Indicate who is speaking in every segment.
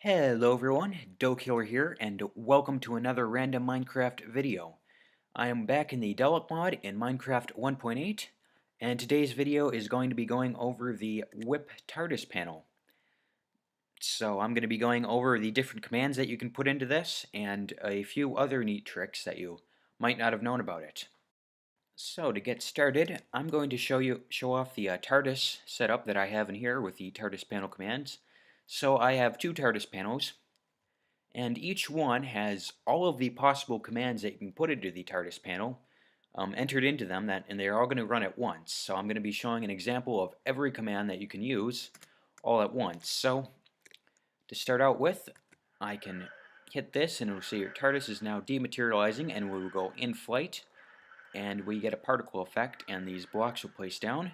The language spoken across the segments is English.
Speaker 1: Hello everyone, Dokiller here, and welcome to another random Minecraft video. I am back in the Dalek mod in Minecraft 1.8, and today's video is going to be going over the WIP TARDIS panel. So I'm going to be going over the different commands that you can put into this, and a few other neat tricks that you might not have known about it. So to get started, I'm going to show off the TARDIS setup that I have in here with the TARDIS panel commands. So I have two TARDIS panels, and each one has all of the possible commands that you can put into the TARDIS panel entered into them, and they're all going to run at once. So I'm going to be showing an example of every command that you can use all at once. So to start out with, I can hit this and it'll say your TARDIS is now dematerializing, and we will go in flight, and we get a particle effect, and these blocks will place down.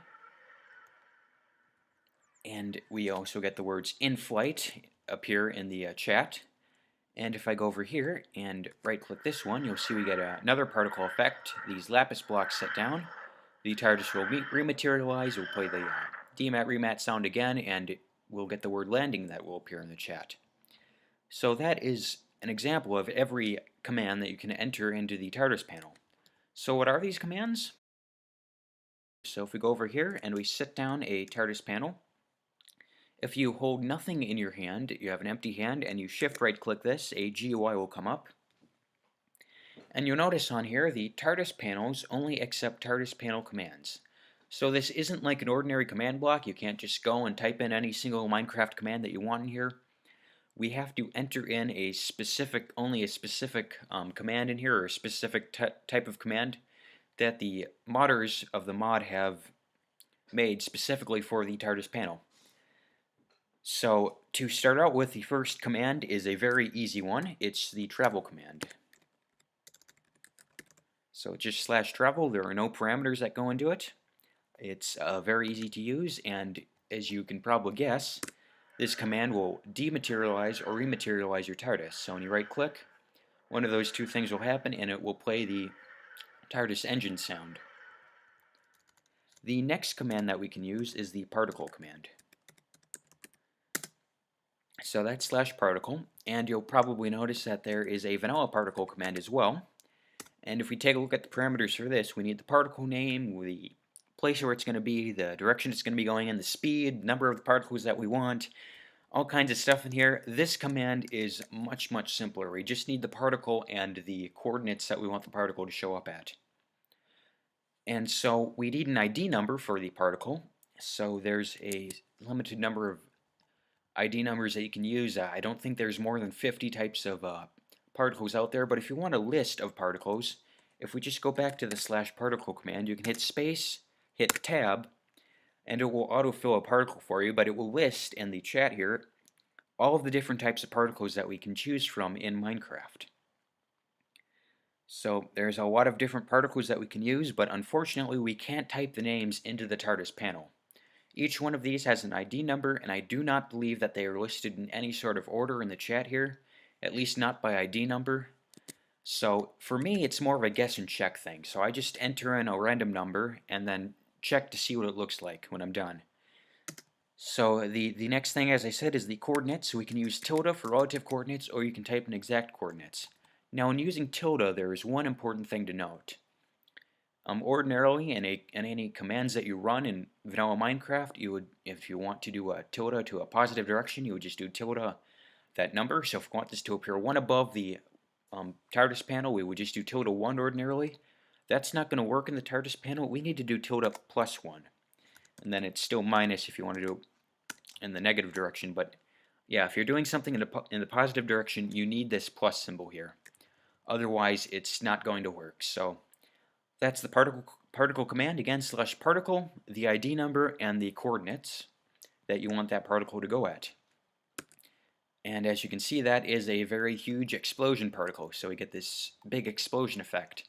Speaker 1: And we also get the words in flight appear in the chat. And if I go over here and right-click this one, you'll see we get another particle effect. These lapis blocks set down. The TARDIS will rematerialize. We'll play the demat remat sound again, and we'll get the word landing that will appear in the chat. So that is an example of every command that you can enter into the TARDIS panel. So what are these commands? So if we go over here and we set down a TARDIS panel, if you hold nothing in your hand, you have an empty hand, and you shift right click this, a GUI will come up. And you'll notice on here the TARDIS panels only accept TARDIS panel commands. So this isn't like an ordinary command block. You can't just go and type in any single Minecraft command that you want in here. We have to enter in only a specific command in here, or a specific type of command that the modders of the mod have made specifically for the TARDIS panel. So to start out with, the first command is a very easy one. It's the travel command. So just /travel. There are no parameters that go into it. It's very easy to use, and as you can probably guess, this command will dematerialize or rematerialize your TARDIS. So when you right click, one of those two things will happen, and it will play the TARDIS engine sound. The next command that we can use is the particle command. So that's /particle, and you'll probably notice that there is a vanilla particle command as well. And if we take a look at the parameters for this, we need the particle name, the place where it's going to be, the direction it's going to be going in, the speed, number of the particles that we want, all kinds of stuff in here. This command is much, much simpler. We just need the particle and the coordinates that we want the particle to show up at. And so we need an ID number for the particle. So there's a limited number of ID numbers that you can use. I don't think there's more than 50 types of particles out there, but if you want a list of particles, if we just go back to the /particle command, you can hit space, hit tab, and it will autofill a particle for you, but it will list in the chat here all of the different types of particles that we can choose from in Minecraft. So there's a lot of different particles that we can use, but unfortunately we can't type the names into the TARDIS panel. Each one of these has an ID number, and I do not believe that they are listed in any sort of order in the chat here, at least not by ID number. So for me, it's more of a guess and check thing. So I just enter in a random number and then check to see what it looks like when I'm done. So the next thing, as I said, is the coordinates. So we can use tilde for relative coordinates, or you can type in exact coordinates. Now in using tilde, there is one important thing to note. Ordinarily, in any commands that you run in vanilla Minecraft, you would, if you want to do a tilde to a positive direction, you would just do tilde that number. So if we want this to appear one above the TARDIS panel, we would just do tilde 1 ordinarily. That's not going to work in the TARDIS panel. We need to do tilde +1. And then it's still minus if you want to do it in the negative direction. But yeah, if you're doing something in the positive direction, you need this plus symbol here. Otherwise, it's not going to work. So that's the particle command. Again, /particle, the ID number, and the coordinates that you want that particle to go at. And as you can see, that is a very huge explosion particle, so we get this big explosion effect.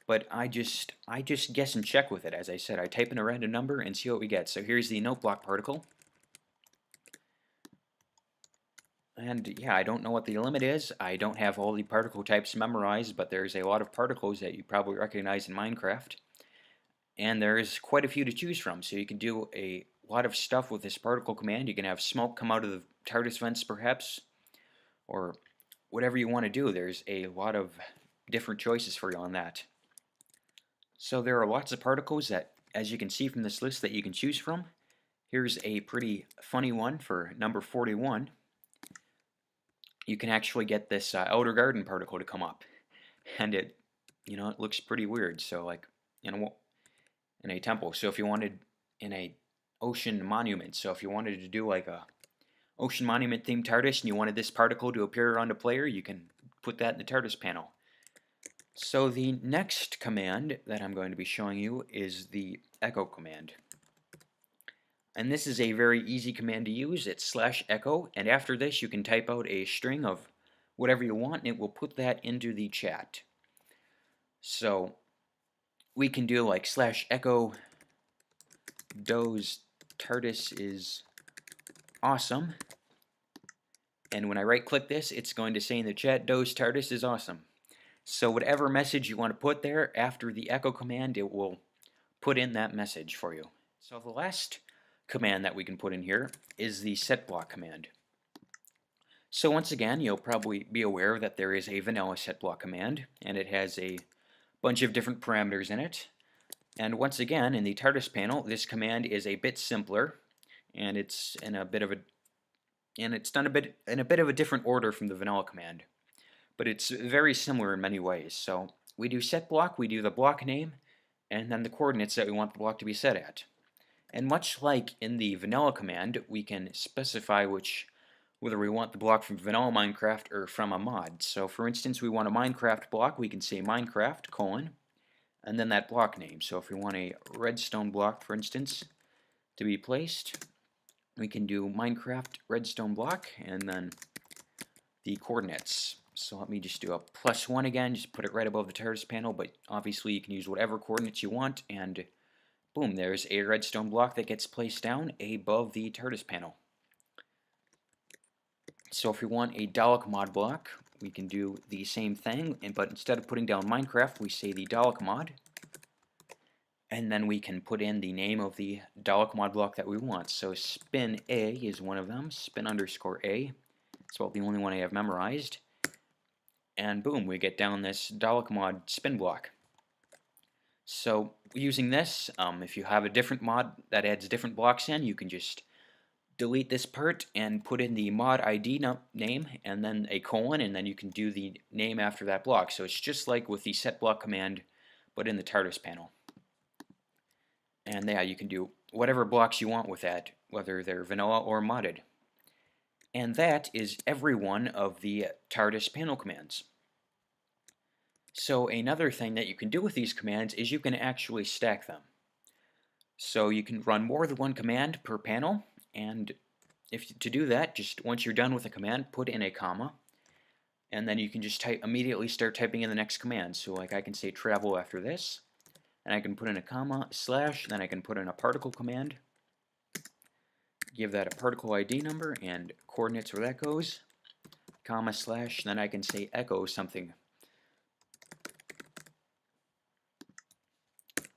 Speaker 1: But I just guess and check with it. As I said, I type in a random number and see what we get. So here's the note block particle. And yeah, I don't know what the limit is. I don't have all the particle types memorized, but there's a lot of particles that you probably recognize in Minecraft. And there's quite a few to choose from, so you can do a lot of stuff with this particle command. You can have smoke come out of the TARDIS vents, perhaps. or whatever you want to do. There's a lot of different choices for you on that. So there are lots of particles that, as you can see from this list, that you can choose from. Here's a pretty funny one for number 41. You can actually get this outer garden particle to come up, and it looks pretty weird. So like in a temple. So if you wanted in a ocean monument, so if you wanted to do like a ocean monument themed TARDIS and you wanted this particle to appear on the player, you can put that in the TARDIS panel. So the next command that I'm going to be showing you is the echo command. And this is a very easy command to use. It's /echo, and after this you can type out a string of whatever you want and it will put that into the chat. So we can do like /echo does TARDIS is awesome. And when I right click this, it's going to say in the chat, does TARDIS is awesome. So whatever message you want to put there after the echo command, it will put in that message for you. So the last command that we can put in here is the setblock command. So once again, you'll probably be aware that there is a vanilla setblock command, and it has a bunch of different parameters in it. And once again, in the TARDIS panel, this command is a bit simpler, and it's in a bit of a it's done in a bit of a different order from the vanilla command, but it's very similar in many ways. So we do setBlock, we do the block name, and then the coordinates that we want the block to be set at. And much like in the vanilla command, we can specify whether we want the block from vanilla Minecraft or from a mod. So for instance, we want a Minecraft block, we can say Minecraft : and then that block name. So if we want a redstone block, for instance, to be placed, we can do Minecraft redstone block and then the coordinates. So let me just do a +1 again, just put it right above the TARDIS panel, but obviously you can use whatever coordinates you want, and boom, there's a redstone block that gets placed down above the TARDIS panel. So if we want a Dalek mod block, we can do the same thing, but instead of putting down Minecraft, we say the Dalek mod, and then we can put in the name of the Dalek mod block that we want. So spin A is one of them, spin _A. It's about the only one I have memorized. And boom, we get down this Dalek mod spin block. So using this, if you have a different mod that adds different blocks in, you can just delete this part and put in the mod ID name and then a colon, and then you can do the name after that block. So it's just like with the setBlock command, but in the TARDIS panel. And yeah, you can do whatever blocks you want with that, whether they're vanilla or modded. And that is every one of the TARDIS panel commands. So another thing that you can do with these commands is you can actually stack them. So you can run more than one command per panel, and to do that, just once you're done with a command, put in a comma, and then you can just immediately start typing in the next command. So like I can say travel after this, and I can put in a comma, /, then I can put in a particle command, give that a particle ID number and coordinates where that goes, comma, /, then I can say echo something.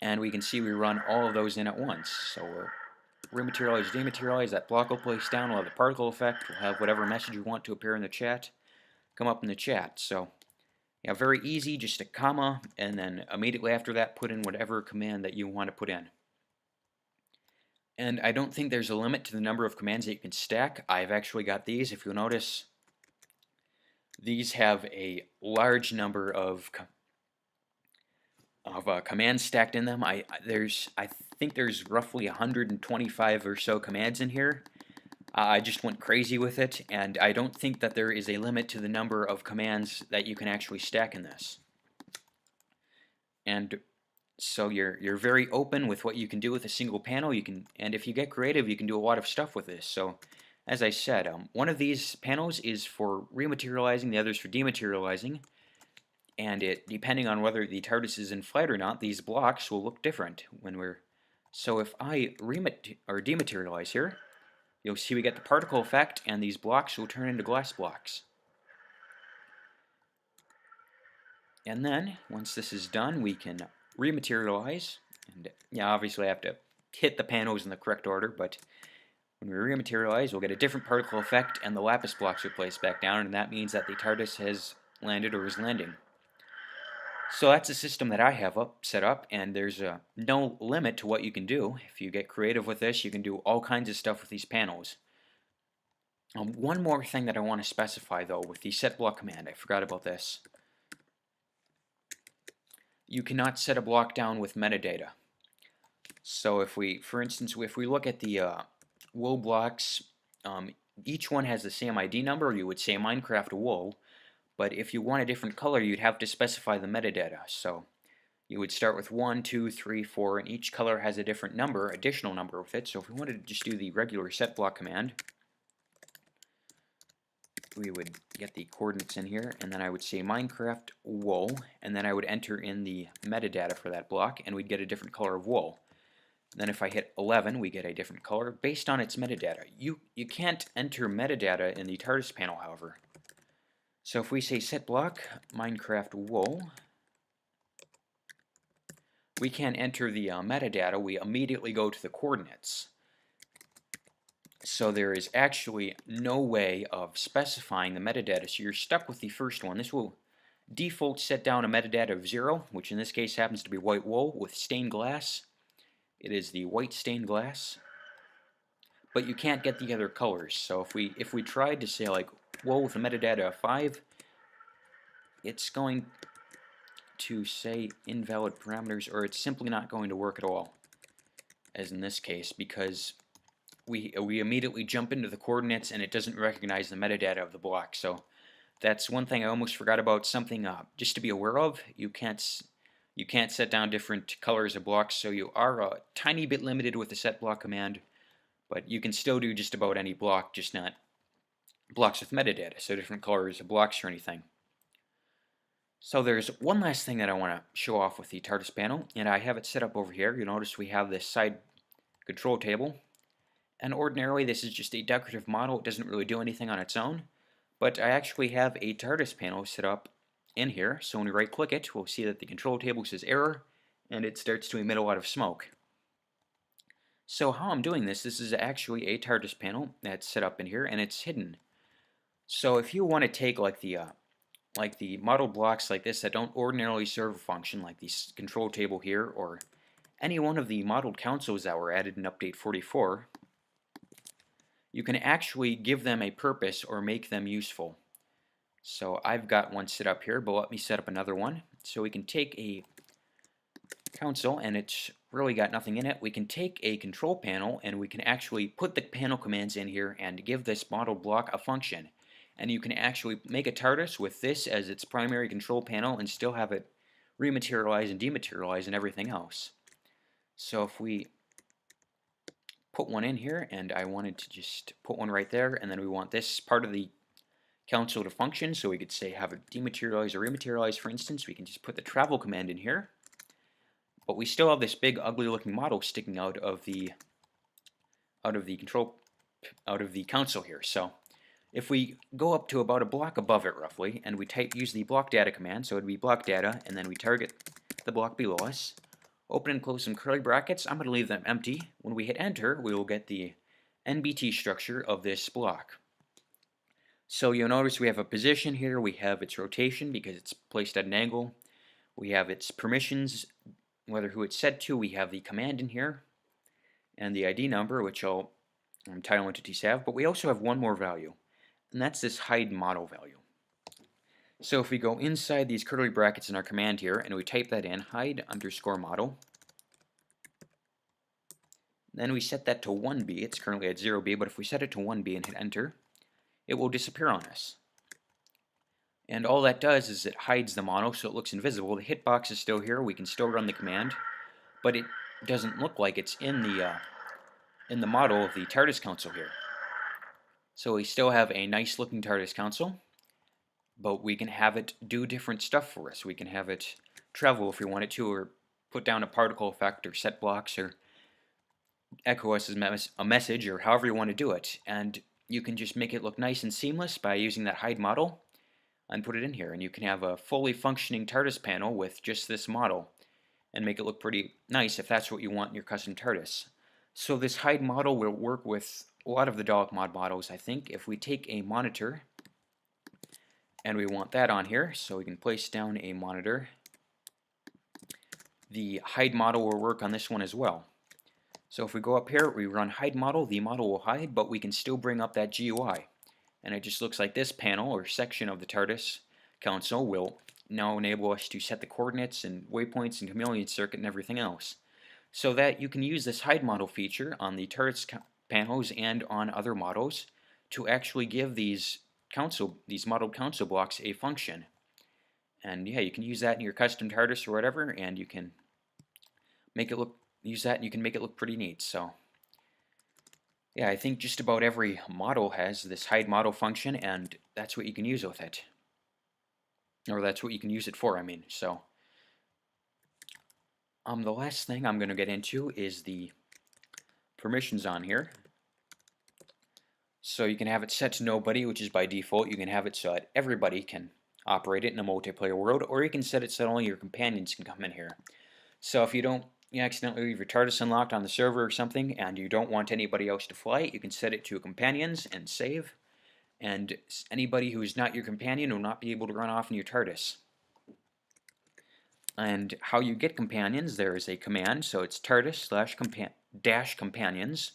Speaker 1: And we can see we run all of those in at once. So we'll rematerialize, dematerialize, that block will place down, we'll have the particle effect, we'll have whatever message we want to appear in the chat come up in the chat. So yeah, very easy, just a comma, and then immediately after that put in whatever command that you want to put in. And I don't think there's a limit to the number of commands that you can stack. I've actually got these. If you'll notice, these have a large number of commands stacked in them. I think there's roughly 125 or so commands in here. I just went crazy with it, and I don't think that there is a limit to the number of commands that you can actually stack in this. And so you're very open with what you can do with a single panel. And if you get creative, you can do a lot of stuff with this. So as I said, one of these panels is for rematerializing, the other is for dematerializing. And depending on whether the TARDIS is in flight or not, these blocks will look different when we're. So if I dematerialize here, you'll see we get the particle effect, and these blocks will turn into glass blocks. And then once this is done, we can rematerialize. And yeah, obviously I have to hit the panels in the correct order, but When we rematerialize, we'll get a different particle effect, and the lapis blocks are placed back down, and that means that the TARDIS has landed or is landing. So that's a system that I have set up, and there's no limit to what you can do. If you get creative with this, you can do all kinds of stuff with these panels. One more thing that I want to specify, though, with the setblock command, I forgot about this. You cannot set a block down with metadata. So if we, for instance, if we look at the wool blocks, each one has the same ID number. You would say Minecraft wool, but if you want a different color, you'd have to specify the metadata. So you would start with 1, 2, 3, 4, and each color has a different number, additional number with it. So if we wanted to just do the regular setblock command, we would get the coordinates in here, and then I would say Minecraft wool, and then I would enter in the metadata for that block, and we'd get a different color of wool. Then if I hit 11, we get a different color based on its metadata. You can't enter metadata in the TARDIS panel, however. So if we say setblock Minecraft wool, we can't enter the metadata. We immediately go to the coordinates. So there is actually no way of specifying the metadata, so you're stuck with the first one. This will default set down a metadata of 0, which in this case happens to be white wool with stained glass. It is the white stained glass, but you can't get the other colors. So if we tried to say like wool with a metadata of 5, it's going to say invalid parameters, or it's simply not going to work at all, as in this case, because we immediately jump into the coordinates and it doesn't recognize the metadata of the block. So that's one thing I almost forgot about, something just to be aware of. You can't set down different colors of blocks, so you are a tiny bit limited with the set block command, but you can still do just about any block, just not blocks with metadata, so different colors of blocks or anything. So there's one last thing that I want to show off with the TARDIS panel, and I have it set up over here. You'll notice we have this side control table, and ordinarily this is just a decorative model. It doesn't really do anything on its own, but I actually have a TARDIS panel set up in here, so when we right click it, we'll see that the control table says error, and it starts to emit a lot of smoke. So how I'm doing this is actually a TARDIS panel that's set up in here, and it's hidden. So if you want to take like the model blocks like this that don't ordinarily serve a function, like the control table here, or any one of the modeled consoles that were added in Update 44, you can actually give them a purpose or make them useful. So I've got one set up here, but let me set up another one. So we can take a console, and it's really got nothing in it. We can take a control panel, and we can actually put the panel commands in here and give this model block a function. And you can actually make a TARDIS with this as its primary control panel and still have it rematerialize and dematerialize and everything else. So if we put one in here, and I wanted to just put one right there, and then we want this part of the console to function, so we could say have it dematerialize or rematerialize, for instance. We can just put the travel command in here, but we still have this big ugly looking model sticking out of the console here. So if we go up to about a block above it roughly, and we use the block data command, so it would be block data, and then we target the block below us, open and close some curly brackets. I'm going to leave them empty. When we hit enter, we will get the NBT structure of this block. So you'll notice we have a position here, we have its rotation because it's placed at an angle, we have its permissions, who it's set to, we have the command in here, and the ID number, which all title entities have, but we also have one more value, and that's this hide model value. So if we go inside these curly brackets in our command here, and we type that in, hide underscore model, then we set that to 1B, it's currently at 0B, but if we set it to 1B and hit enter, it will disappear on us. And all that does is it hides the model so it looks invisible. The hitbox is still here, we can still run the command, but it doesn't look like it's in the model of the TARDIS console here. So we still have a nice looking TARDIS console, but we can have it do different stuff for us. We can have it travel if we want it to, or put down a particle effect, or set blocks, or echo us as a message, or however you want to do it. And you can just make it look nice and seamless by using that hide model and put it in here. And you can have a fully functioning TARDIS panel with just this model and make it look pretty nice if that's what you want in your custom TARDIS. So this hide model will work with a lot of the Dalek mod models, I think, if we take a monitor, and we want that on here, so we can place down a monitor, the hide model will work on this one as well. So if we go up here, we run hide model, the model will hide, but we can still bring up that GUI. And it just looks like this panel or section of the TARDIS console will now enable us to set the coordinates and waypoints and chameleon circuit and everything else. So that you can use this hide model feature on the TARDIS panels and on other models to actually give these modeled console blocks a function. And yeah, you can use that in your custom TARDIS or whatever, and you can make it use that and you can make it look pretty neat. So yeah, I think just about every model has this hide model function, and that's what you can use with it. Or that's what you can use it for, I mean. So the last thing I'm going to get into is the permissions on here. So you can have it set to nobody, which is by default. You can have it so that everybody can operate it in a multiplayer world, or you can set it so that only your companions can come in here. So if you accidentally leave your TARDIS unlocked on the server or something, and you don't want anybody else to fly it, you can set it to companions and save, and anybody who is not your companion will not be able to run off in your TARDIS. And how you get companions, there is a command, so it's TARDIS/companions,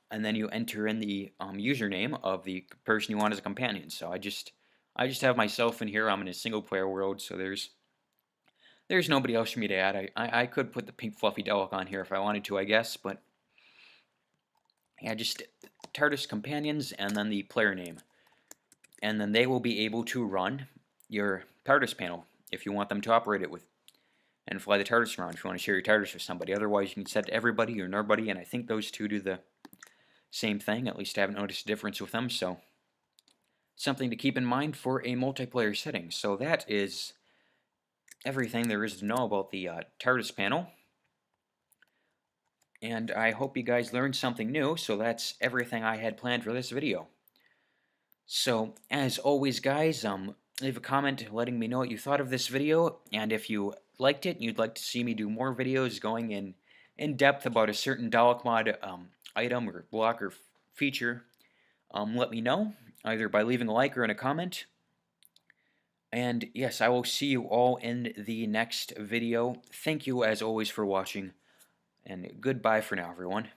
Speaker 1: and then you enter in the username of the person you want as a companion. So I just have myself in here. I'm in a single player world, so there's nobody else for me to add. I could put the pink fluffy Dalek on here if I wanted to, I guess, but yeah, just TARDIS companions and then the player name. And then they will be able to run your TARDIS panel if you want them to operate it with and fly the TARDIS around if you want to share your TARDIS with somebody. Otherwise, you can set to everybody or nobody, and I think those two do the same thing. At least I haven't noticed a difference with them, so something to keep in mind for a multiplayer setting. So that is everything there is to know about the TARDIS panel. And I hope you guys learned something new, so that's everything I had planned for this video. So, as always guys, leave a comment letting me know what you thought of this video, and if you liked it and you'd like to see me do more videos going in depth about a certain Dalek mod item or block or feature, let me know, either by leaving a like or in a comment. And yes, I will see you all in the next video. Thank you as always for watching, and goodbye for now, everyone.